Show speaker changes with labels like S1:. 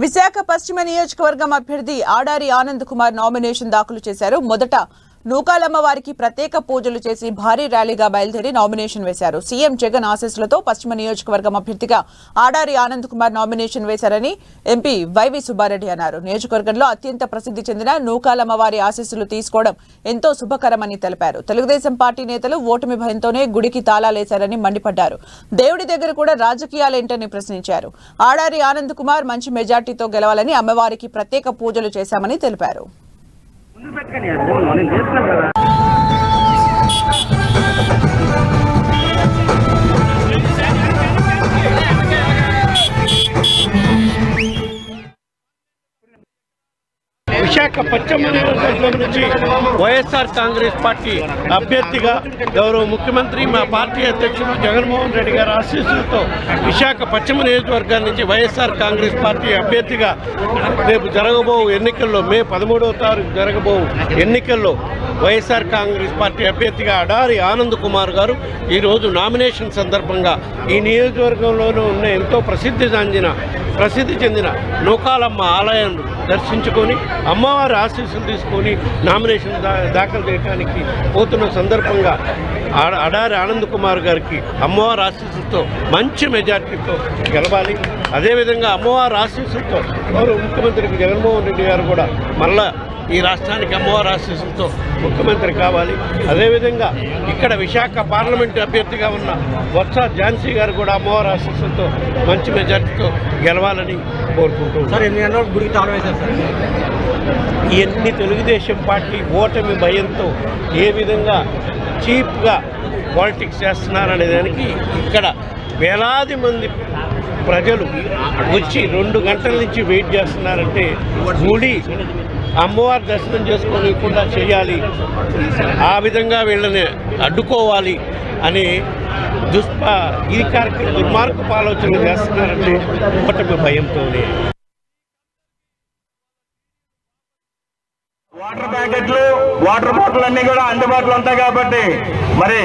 S1: విశాఖ పశ్చిమ నియోజకవర్గం అభ్యర్థి ఆడారి ఆనంద్ కుమార్ నామినేషన్ దాఖలు చేశారు. మొదట నూకాలమ్మ వారికి ప్రత్యేక పూజలు చేసి భారీ ర్యాలీగా బయలుదేరి నామినేషన్ వేశారు. సీఎం జగన్ ఆశీస్సులతో పశ్చిమ నియోజకవర్గం అభ్యర్థిగా ఆడారి ఆనంద్ కుమార్ నామినేషన్ వేశారని ఎంపీ వైవి సుబ్బారెడ్డి అన్నారు. నియోజకవర్గంలో అత్యంత ప్రసిద్ధి చెందిన నూకాలమ్మ వారి ఆశీస్సులు తీసుకోవడం ఎంతో శుభకరమని తెలిపారు. తెలుగుదేశం పార్టీ నేతలు ఓటమి భయంతోనే గుడికి తాళాలేశారని మండిపడ్డారు. దేవుడి దగ్గర కూడా రాజకీయాలేంటని ప్రశ్నించారు. ఆడారి ఆనంద్ కుమార్ మంచి మెజార్టీతో గెలవాలని అమ్మవారికి ప్రత్యేక పూజలు చేశామని తెలిపారు.
S2: విశాఖ పశ్చిమ నియోజకవర్గం నుంచి వైఎస్ఆర్ కాంగ్రెస్ పార్టీ అభ్యర్థిగా గౌరవ ముఖ్యమంత్రి మా పార్టీ అధ్యక్షుడు జగన్మోహన్ రెడ్డి గారి ఆశీస్సులతో విశాఖ పశ్చిమ నియోజకవర్గం నుంచి వైఎస్ఆర్ కాంగ్రెస్ పార్టీ అభ్యర్థిగా రేపు జరగబో ఎన్నికల్లో మే 13వ తారీఖు జరగబో ఎన్నికల్లో వైఎస్ఆర్ కాంగ్రెస్ పార్టీ అభ్యర్థిగా ఆడారి ఆనంద్ కుమార్ గారు ఈరోజు నామినేషన్ సందర్భంగా ఈ నియోజకవర్గంలోనూ ఉన్న ఎంతో ప్రసిద్ధి చెందిన నూకాలమ్మ ఆలయం దర్శించుకొని అమ్మవారి ఆశీస్సులు తీసుకొని నామినేషన్ దాఖలు చేయడానికి పోతున్న సందర్భంగా ఆడారి ఆనంద్ కుమార్ గారికి అమ్మవారి ఆశీస్సులతో మంచి మెజార్టీతో గెలవాలి. అదేవిధంగా అమ్మవారి ఆశీస్సులతో గౌరవ ముఖ్యమంత్రికి జగన్మోహన్ రెడ్డి గారు కూడా మళ్ళా ఈ రాష్ట్రానికి అమ్మవారి ఆశీస్సులతో ముఖ్యమంత్రి కావాలి. అదేవిధంగా ఇక్కడ విశాఖ పార్లమెంటు అభ్యర్థిగా ఉన్న బొత్స ఝాన్సీ గారు కూడా అమ్మవారి ఆశీస్సులతో మంచి మెజార్టీతో గెలవాలని కోరుకుంటున్నాం. ఇవన్నీ తెలుగుదేశం పార్టీ ఓటమి భయంతో ఏ విధంగా చీప్గా పాలిటిక్స్ చేస్తున్నారనే దానికి ఇక్కడ వేలాది మంది ప్రజలు వచ్చి 2 గంటల నుంచి వెయిట్ చేస్తున్నారంటే గుడి అమ్మవారి దర్శనం చేసుకోకుండా చేయాలి, ఆ విధంగా వీళ్ళని అడ్డుకోవాలి అని ఈ కార్యక్రమం దుర్మార్గపు ఆలోచనలు చేస్తున్నారంటే ఓటమి భయంతోనే.
S3: వాటర్ ప్యాకెట్లు వాటర్ బాటిల్ అన్నీ కూడా అందుబాటులో ఉంటాయి కాబట్టి మరి